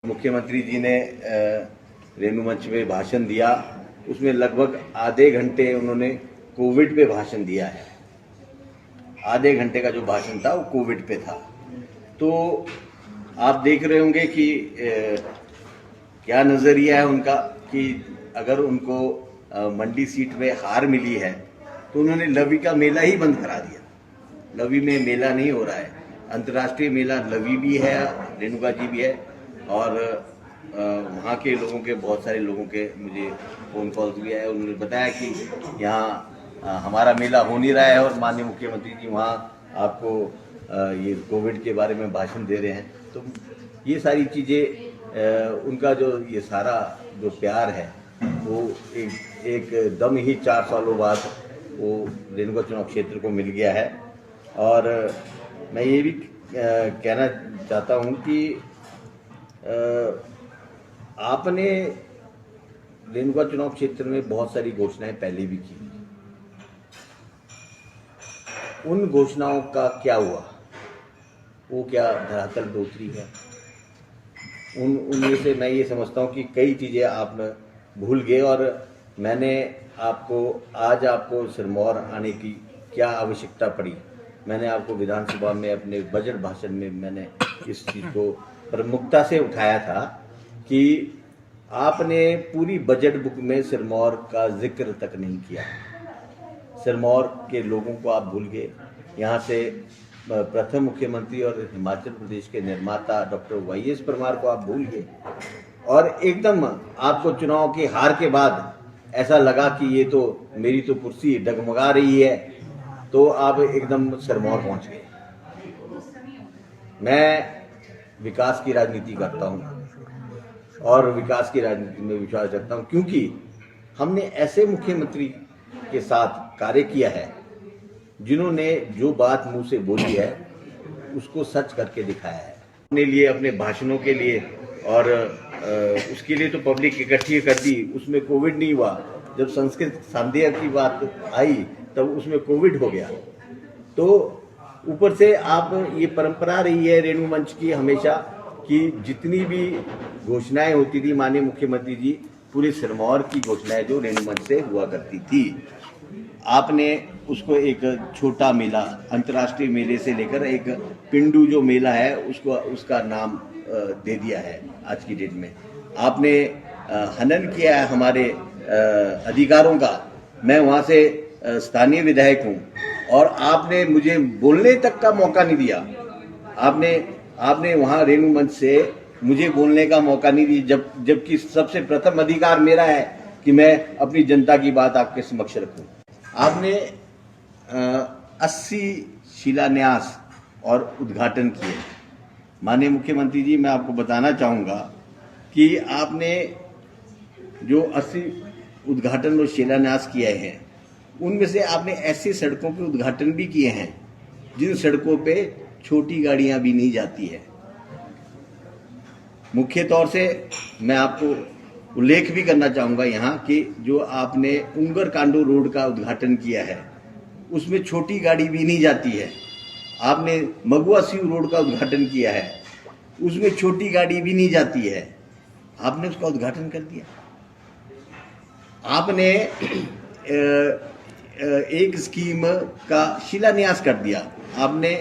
मुख्यमंत्री जी ने रेणु मंच में भाषण दिया, उसमें लगभग आधे घंटे उन्होंने कोविड पे भाषण दिया है। आधे घंटे का जो भाषण था वो कोविड पे था। तो आप देख रहे होंगे कि क्या नज़रिया है उनका कि अगर उनको मंडी सीट में हार मिली है तो उन्होंने लवी का मेला ही बंद करा दिया। लवी में मेला नहीं हो रहा है, अंतर्राष्ट्रीय मेला लवी भी है, रेणुका जी भी है। और वहाँ के लोगों के बहुत सारे लोगों के मुझे फ़ोन कॉल्स भी आए, उन्होंने बताया कि यहाँ हमारा मेला हो नहीं रहा है और माननीय मुख्यमंत्री जी वहाँ आपको ये कोविड के बारे में भाषण दे रहे हैं। तो ये सारी चीज़ें उनका जो ये सारा जो प्यार है वो एक दम ही 4 सालों बाद वो रेणुका चुनाव क्षेत्र को मिल गया है। और मैं ये भी कहना चाहता हूँ कि आपने रेणुका चुनाव क्षेत्र में बहुत सारी घोषणाएं पहले भी की, उन घोषणाओं का क्या हुआ? वो क्या धरातल पे उतरी है? उनमें से मैं ये समझता हूँ कि कई चीज़ें आप भूल गए। और मैंने आज आपको सिरमौर आने की क्या आवश्यकता पड़ी, मैंने आपको विधानसभा में अपने बजट भाषण में मैंने इस चीज़ को प्रमुखता से उठाया था कि आपने पूरी बजट बुक में सिरमौर का जिक्र तक नहीं किया। सिरमौर के लोगों को आप भूल गए। यहाँ से प्रथम मुख्यमंत्री और हिमाचल प्रदेश के निर्माता डॉक्टर वाईएस परमार को आप भूल गए। और एकदम आपको चुनाव की हार के बाद ऐसा लगा कि ये तो मेरी तो कुर्सी डगमगा रही है, तो आप एकदम सिरमौर पहुँच गए। मैं विकास की राजनीति करता हूं और विकास की राजनीति में विश्वास रखता हूं, क्योंकि हमने ऐसे मुख्यमंत्री के साथ कार्य किया है जिन्होंने जो बात मुंह से बोली है उसको सच करके दिखाया है। अपने लिए, अपने भाषणों के लिए और उसके लिए तो पब्लिक इकट्ठी कर दी, उसमें कोविड नहीं हुआ। जब संस्कृत संध्या की बात आई तब उसमें कोविड हो गया। तो ऊपर से आप ये परंपरा रही है रेणु मंच की हमेशा कि जितनी भी घोषणाएं होती थी माननीय मुख्यमंत्री जी, पूरे सिरमौर की घोषणाएं जो रेणु मंच से हुआ करती थी, आपने उसको एक छोटा मेला, अंतर्राष्ट्रीय मेले से लेकर एक पिंडू जो मेला है उसका नाम दे दिया है। आज की डेट में आपने हनन किया है हमारे अधिकारों का। मैं वहाँ से स्थानीय विधायक हूँ और आपने मुझे बोलने तक का मौका नहीं दिया। आपने वहाँ रेणु मंच से मुझे बोलने का मौका नहीं दिया, जबकि सबसे प्रथम अधिकार मेरा है कि मैं अपनी जनता की बात आपके समक्ष रखूं। आपने 80 शिलान्यास और उद्घाटन किए। माननीय मुख्यमंत्री जी, मैं आपको बताना चाहूँगा कि आपने जो 80 उद्घाटन और शिलान्यास किए हैं उनमें से आपने ऐसी सड़कों के उद्घाटन भी किए हैं जिन सड़कों पे छोटी गाड़ियां भी नहीं जाती है। मुख्य तौर से मैं आपको उल्लेख भी करना चाहूँगा यहाँ कि जो आपने उंगर कांडो रोड का उद्घाटन किया है उसमें छोटी गाड़ी भी नहीं जाती है। आपने मगुआ सीव रोड का उद्घाटन किया है, उसमें छोटी गाड़ी भी नहीं जाती है, आपने उसका उद्घाटन कर दिया। आपने एक स्कीम का शिलान्यास कर दिया, आपने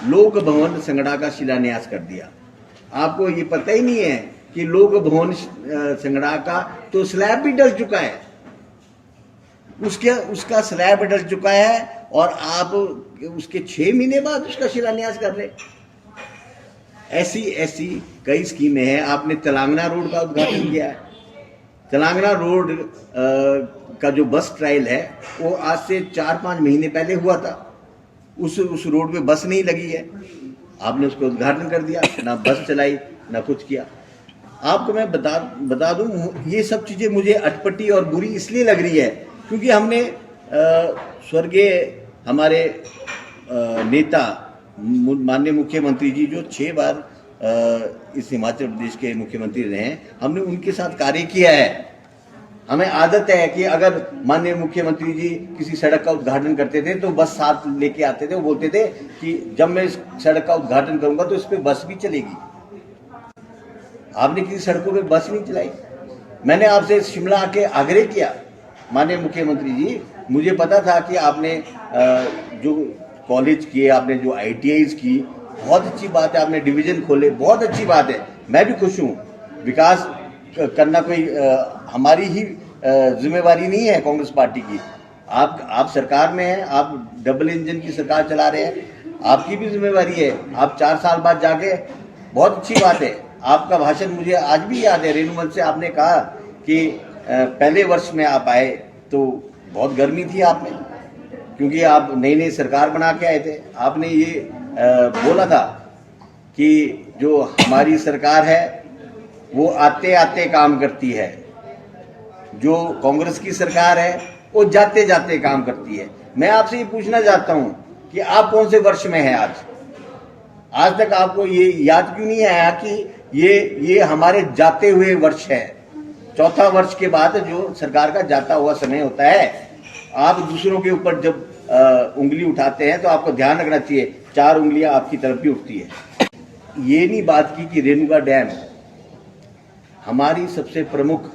लोक भवन संगड़ा का शिलान्यास कर दिया। आपको ये पता ही नहीं है कि लोक भवन संगड़ा का तो स्लैब भी डल चुका है, उसका स्लैब डल चुका है और आप उसके 6 महीने बाद उसका शिलान्यास कर रहे। ऐसी कई स्कीमें हैं। आपने तेलंगाना रोड का उद्घाटन किया है। तेलंगाना रोड का जो बस ट्रायल है वो आज से 4-5 महीने पहले हुआ था। उस रोड पे बस नहीं लगी है, आपने उसको उद्घाटन कर दिया, ना बस चलाई ना कुछ किया। आपको मैं बता दूं, ये सब चीज़ें मुझे अटपटी और बुरी इसलिए लग रही है क्योंकि हमने स्वर्गीय हमारे नेता माननीय मुख्यमंत्री जी जो 6 बार इस हिमाचल प्रदेश के मुख्यमंत्री रहे हैं, हमने उनके साथ कार्य किया है। हमें आदत है कि अगर माननीय मुख्यमंत्री जी किसी सड़क का उद्घाटन करते थे तो बस साथ लेके आते थे। वो बोलते थे कि जब मैं इस सड़क का उद्घाटन करूंगा तो इस पे बस भी चलेगी। आपने किसी सड़कों पे बस नहीं चलाई। मैंने आपसे शिमला आके आग्रह किया, माननीय मुख्यमंत्री जी, मुझे पता था कि आपने जो कॉलेज किए, आपने जो ITIs की, बहुत अच्छी बात है, आपने डिवीजन खोले, बहुत अच्छी बात है, मैं भी खुश हूँ। विकास करना कोई हमारी ही जिम्मेवारी नहीं है कांग्रेस पार्टी की। आप सरकार में हैं, आप डबल इंजन की सरकार चला रहे हैं, आपकी भी जिम्मेवारी है। आप 4 साल बाद जाके, बहुत अच्छी बात है। आपका भाषण मुझे आज भी याद है, रेणु मंच से आपने कहा कि पहले वर्ष में आप आए तो बहुत गर्मी थी आप में, क्योंकि आप नई नई सरकार बना के आए थे। आपने ये बोला था कि जो हमारी सरकार है वो आते आते काम करती है, जो कांग्रेस की सरकार है वो जाते जाते काम करती है। मैं आपसे ये पूछना चाहता हूं कि आप कौन से वर्ष में हैं आज तक आपको ये याद क्यों नहीं आया कि ये हमारे जाते हुए वर्ष है। चौथा वर्ष के बाद जो सरकार का जाता हुआ समय होता है, आप दूसरों के ऊपर जब उंगली उठाते हैं तो आपको ध्यान रखना चाहिए 4 उंगलियां आपकी तरफ भी उठती है। ये नहीं बात की कि रेणुका डैम हमारी सबसे प्रमुख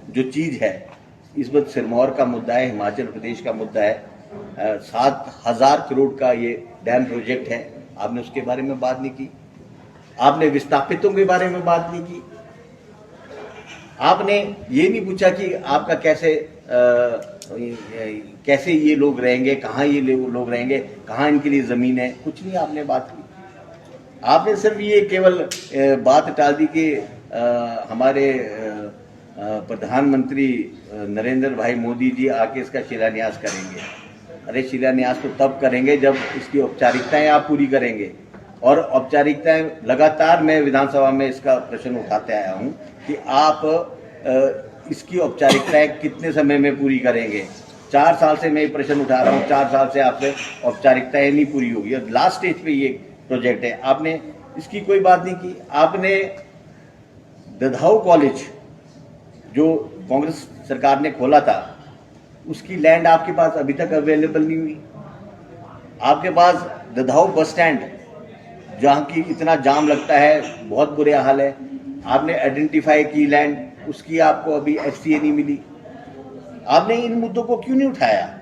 जो चीज है, इस वक्त सिरमौर का मुद्दा है, हिमाचल प्रदेश का मुद्दा है। 7,000 करोड़ का ये डैम प्रोजेक्ट है, आपने उसके बारे में बात नहीं की। आपने विस्थापितों के बारे में बात नहीं की। आपने ये नहीं पूछा कि आपका कैसे ये लोग रहेंगे, कहाँ ये लोग रहेंगे, कहाँ इनके लिए जमीन है, कुछ नहीं आपने बात की। आपने सिर्फ ये केवल बात टाल दी कि हमारे प्रधानमंत्री नरेंद्र भाई मोदी जी आके इसका शिलान्यास करेंगे। अरे शिलान्यास तो तब करेंगे जब इसकी औपचारिकताएं आप पूरी करेंगे, और औपचारिकताएं लगातार मैं विधानसभा में इसका प्रश्न उठाते आया हूं कि आप इसकी औपचारिकताएं कितने समय में पूरी करेंगे। 4 साल से मैं ये प्रश्न उठा रहा हूं, 4 साल से आपसे औपचारिकताएं नहीं पूरी होगी और लास्ट स्टेज पे ये प्रोजेक्ट है, आपने इसकी कोई बात नहीं की। आपने दधाऊ कॉलेज जो कांग्रेस सरकार ने खोला था, उसकी लैंड आपके पास अभी तक अवेलेबल नहीं हुई। आपके पास दधाऊ बस स्टैंड, जहाँ की इतना जाम लगता है, बहुत बुरे हाल है, आपने आइडेंटिफाई की लैंड, उसकी आपको अभी FCA नहीं मिली। आपने इन मुद्दों को क्यों नहीं उठाया?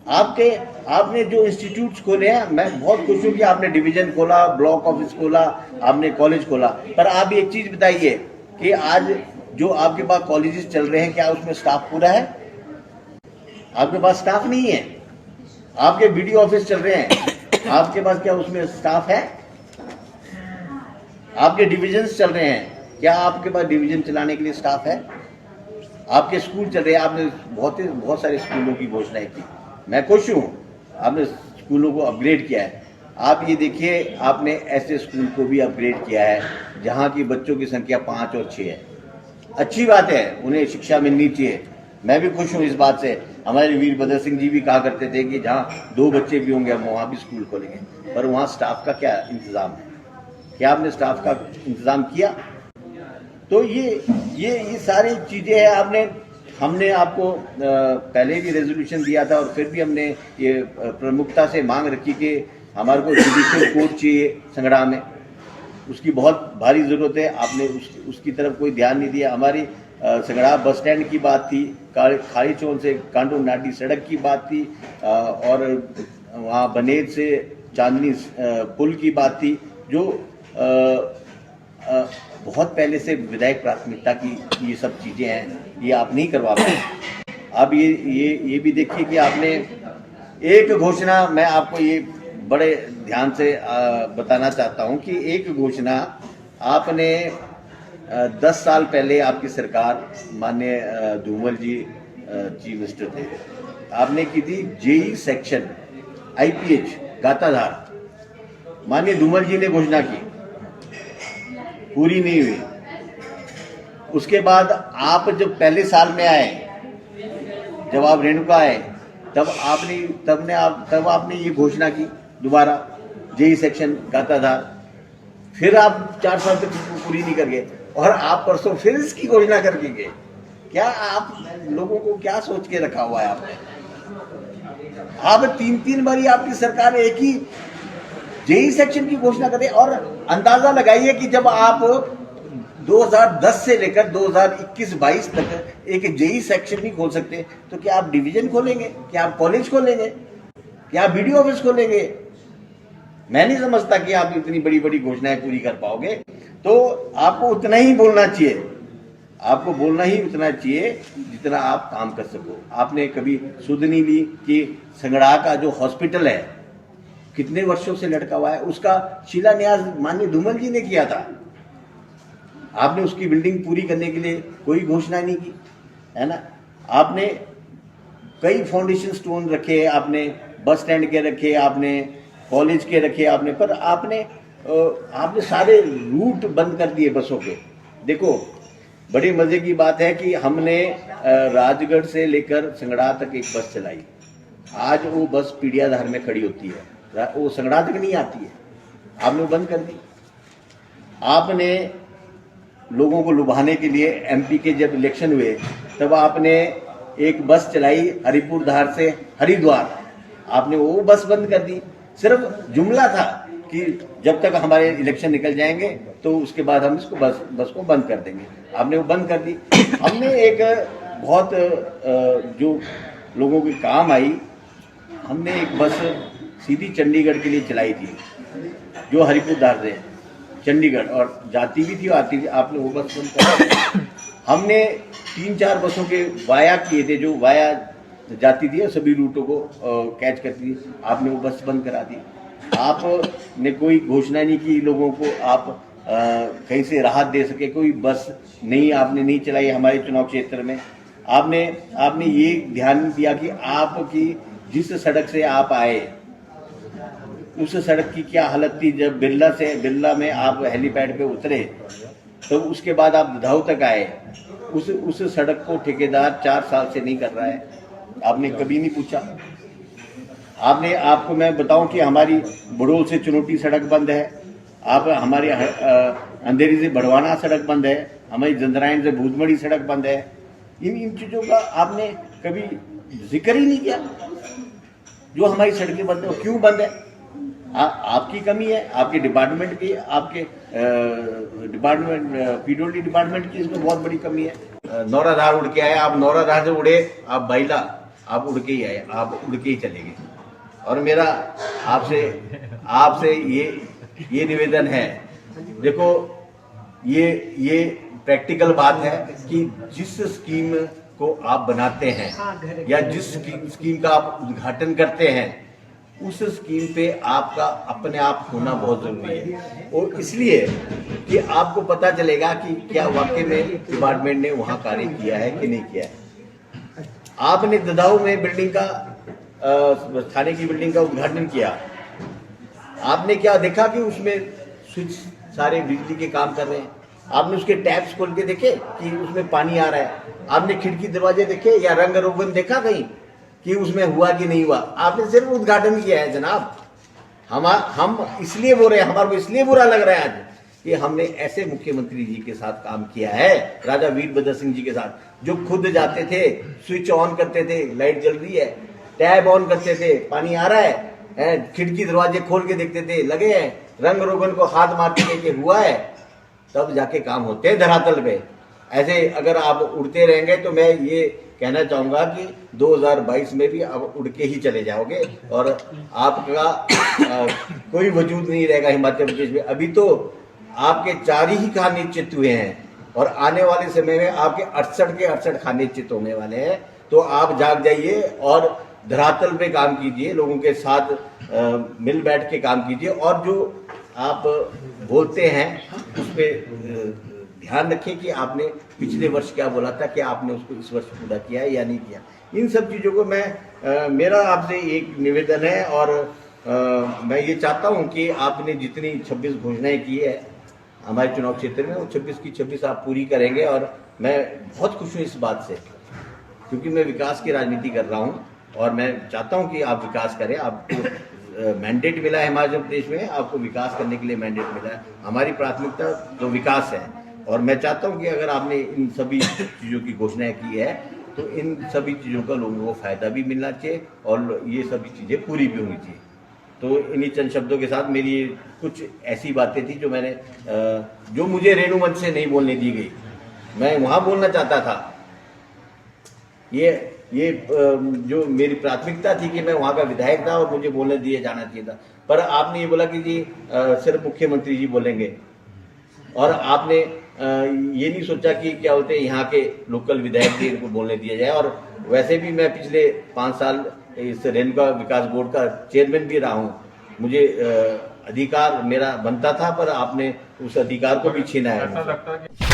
आपने जो इंस्टीट्यूट्स खोले हैं, मैं बहुत खुश हूं कि आपने डिवीजन खोला, ब्लॉक ऑफिस खोला, आपने कॉलेज खोला, पर आप एक चीज बताइए कि आज जो आपके पास कॉलेजेस चल रहे हैं, क्या उसमें स्टाफ पूरा है? आपके पास स्टाफ नहीं है। आपके BDO ऑफिस चल रहे हैं, आपके पास क्या उसमें स्टाफ है? आपके डिविजन्स चल रहे हैं, क्या आपके पास डिवीजन चलाने के लिए स्टाफ है? आपके स्कूल चल रहे हैं, आपने बहुत सारे स्कूलों की घोषणाएं की, मैं खुश हूं, आपने स्कूलों को अपग्रेड किया है। आप ये देखिए, आपने ऐसे स्कूल को भी अपग्रेड किया है जहां की बच्चों की संख्या 5 और 6 है। अच्छी बात है, उन्हें शिक्षा मिलनी चाहिए, मैं भी खुश हूं इस बात से। हमारे वीरभद्र सिंह जी भी कहा करते थे कि जहाँ 2 बच्चे भी होंगे हम वहाँ भी स्कूल खोलेंगे, पर वहाँ स्टाफ का क्या इंतजाम है? क्या आपने स्टाफ का इंतजाम किया? तो ये सारी चीजें हैं। हमने आपको पहले भी रेजोल्यूशन दिया था और फिर भी हमने ये प्रमुखता से मांग रखी कि हमारे को जुडिशियल कोर्ट चाहिए संगड़ा में, उसकी बहुत भारी जरूरत है। आपने उसकी तरफ कोई ध्यान नहीं दिया। हमारी संगड़ा बस स्टैंड की बात थी, खाड़ी चौन से कांडो नाटी सड़क की बात थी, और वहाँ बनेद से चांदनी पुल की बात थी, जो बहुत पहले से विधायक प्राथमिकता की ये सब चीजें हैं, ये आप नहीं करवा पाए। अब ये भी देखिए कि आपने एक घोषणा, मैं आपको ये बड़े ध्यान से बताना चाहता हूं कि एक घोषणा आपने 10 साल पहले आपकी सरकार, माननीय धूमल जी चीफ मिनिस्टर थे, आपने की थी JEE सेक्शन IPH गाताधार, माननीय धूमल जी ने घोषणा की, पूरी नहीं हुई। उसके बाद आप जब पहले साल में आए, जब आप रेणुका आए, तब आपने ये घोषणा की दोबारा JEE सेक्शन गाताधार, फिर आप 4 साल तक पूरी नहीं कर गए और आप परसों फिर इसकी घोषणा करके गए। क्या आप लोगों को क्या सोच के रखा हुआ है आपने? आप 3 बारी आपकी सरकार एक ही JEE सेक्शन की घोषणा करें, और अंदाजा लगाइए कि जब आप 2010 से लेकर 2021-22 तक एक जेई सेक्शन नहीं खोल सकते, तो क्या आप डिवीजन खोलेंगे? क्या आप कॉलेज खोलेंगे? क्या आप बीडीओ ऑफिस खोलेंगे? मैं नहीं समझता कि आप इतनी बड़ी बड़ी घोषणाएं पूरी कर पाओगे। तो आपको उतना ही बोलना चाहिए, आपको बोलना ही उतना चाहिए जितना आप काम कर सको। आपने कभी सुध नहीं ली कि संगड़ा का जो हॉस्पिटल है कितने वर्षों से लटका हुआ है, उसका शिलान्यास माननीय धूमल जी ने किया था। आपने उसकी बिल्डिंग पूरी करने के लिए कोई घोषणा नहीं की, है ना। आपने कई फाउंडेशन स्टोन रखे, आपने बस स्टैंड के रखे, आपने कॉलेज के रखे, पर आपने सारे रूट बंद कर दिए बसों के। देखो, बड़े मजे की बात है कि हमने राजगढ़ से लेकर संगड़ा तक एक बस चलाई। आज वो बस पीड़ियाधार में खड़ी होती है, वो संगड़ा तक नहीं आती है। आपने वो बंद कर दी। आपने लोगों को लुभाने के लिए एमपी के जब इलेक्शन हुए तब आपने एक बस चलाई हरिपुर धार से हरिद्वार, आपने वो बस बंद कर दी। सिर्फ जुमला था कि जब तक हमारे इलेक्शन निकल जाएंगे तो उसके बाद हम इसको बस को बंद कर देंगे। आपने वो बंद कर दी। हमने एक बहुत जो लोगों के काम आई, हमने एक बस सीधी चंडीगढ़ के लिए चलाई थी, जो हरिपुर धार से चंडीगढ़, और जाती भी थी और आती भी। आपने वो बस बंद कर दी। हमने 3-4 बसों के वाया किए थे, जो वाया जाती थी और सभी रूटों को कैच करती थी। आपने वो बस बंद करा दी। आपने कोई घोषणा नहीं की लोगों को आप कहीं से राहत दे सके, कोई बस नहीं आपने नहीं चलाई हमारे चुनाव क्षेत्र में। आपने ये ध्यान दिया कि आपकी जिस सड़क से आप आए उस सड़क की क्या हालत थी। जब बिरला में आप हेलीपैड पे उतरे तो उसके बाद आप दधाऊ तक आए, उस सड़क को ठेकेदार 4 साल से नहीं कर रहा है। आपने कभी नहीं पूछा। आपको मैं बताऊं कि हमारी बड़ोल से चुनौती सड़क बंद है, हमारे अंधेरी से बड़वाना सड़क बंद है, हमारी जंदरायन से भूतमढ़ी सड़क बंद है। इन चीजों का आपने कभी जिक्र ही नहीं किया। जो हमारी सड़कें बंद है, क्यों बंद है? आपकी कमी है, आपके डिपार्टमेंट की, आपके पीडब्ल्यूडी डिपार्टमेंट की इसमें बहुत बड़ी कमी है। नौराधार उड़ के आए, आप नौराधार से उड़े, आप बाइला, आप उड़ के ही आए, आप उड़ के ही चले गए। और मेरा आपसे ये निवेदन है, देखो ये प्रैक्टिकल बात है कि जिस स्कीम को आप बनाते हैं या जिस स्कीम का आप उद्घाटन करते हैं उस स्कीम पे आपका अपने आप होना बहुत जरूरी है। और इसलिए कि आपको पता चलेगा कि क्या वाकई में डिपार्टमेंट ने वहां कार्य किया है कि नहीं किया है। आपने ददाऊ में बिल्डिंग का थाने की बिल्डिंग का उद्घाटन किया, आपने क्या देखा कि उसमें स्विच सारे बिजली के काम कर रहे हैं? आपने उसके टैप्स खोल के देखे कि उसमें पानी आ रहा है? आपने खिड़की दरवाजे देखे या रंग रोगन देखा कहीं कि उसमें हुआ कि नहीं हुआ? आपने सिर्फ उद्घाटन किया है जनाब। हम इसलिए बोल रहे हैं, हमारे को इसलिए बुरा लग रहा है आज कि हमने ऐसे मुख्यमंत्री जी के साथ काम किया है, राजा वीरभद्र सिंह जी के साथ, जो खुद जाते थे, स्विच ऑन करते थे, लाइट जल रही है, टैब ऑन करते थे, पानी आ रहा है, खिड़की दरवाजे खोल के देखते थे, लगे हैं, रंग रोगन को हाथ मारते थे कि हुआ है, तब जाके काम होते हैं धरातल पे। ऐसे अगर आप उड़ते रहेंगे तो मैं ये कहना चाहूंगा कि 2022 में भी अब उड़ के ही चले जाओगे और आपका कोई वजूद नहीं रहेगा हिमाचल प्रदेश में। अभी तो आपके 4 ही खाने चित हुए हैं और आने वाले समय में आपके 68 के 68 खाने चित होने वाले हैं। तो आप जाग जाइए और धरातल पे काम कीजिए, लोगों के साथ मिल बैठ के काम कीजिए और जो आप बोलते हैं उस पर ध्यान रखें कि आपने पिछले वर्ष क्या बोला था, कि आपने उसको इस वर्ष पूरा किया है या नहीं किया। इन सब चीज़ों को मेरा आपसे एक निवेदन है और मैं ये चाहता हूँ कि आपने जितनी 26 घोषणाएं की है हमारे चुनाव क्षेत्र में, वो 26 की 26 आप पूरी करेंगे। और मैं बहुत खुश हूँ इस बात से, क्योंकि मैं विकास की राजनीति कर रहा हूँ और मैं चाहता हूँ कि आप विकास करें। आपको मैंडेट मिला है हिमाचल प्रदेश में, आपको विकास करने के लिए मैंडेट मिला है। हमारी प्राथमिकता जो विकास है और मैं चाहता हूं कि अगर आपने इन सभी चीज़ों की घोषणाएं की है तो इन सभी चीज़ों का लोगों को फायदा भी मिलना चाहिए और ये सभी चीज़ें पूरी भी होनी चाहिए। तो इन्हीं चंद शब्दों के साथ मेरी कुछ ऐसी बातें थी जो मुझे रेणु मंच से नहीं बोलने दी गई। मैं वहां बोलना चाहता था। ये जो मेरी प्राथमिकता थी कि मैं वहां का विधायक था और मुझे बोलने दिया जाना चाहिए था, पर आपने ये बोला कि जी सिर्फ मुख्यमंत्री जी बोलेंगे, और आपने ये नहीं सोचा कि क्या बोलते हैं यहाँ के लोकल विधायक जी इनको बोलने दिया जाए। और वैसे भी मैं पिछले 5 साल इस रेणुका विकास बोर्ड का चेयरमैन भी रहा हूँ। मुझे अधिकार मेरा बनता था, पर आपने उस अधिकार को भी छीना है।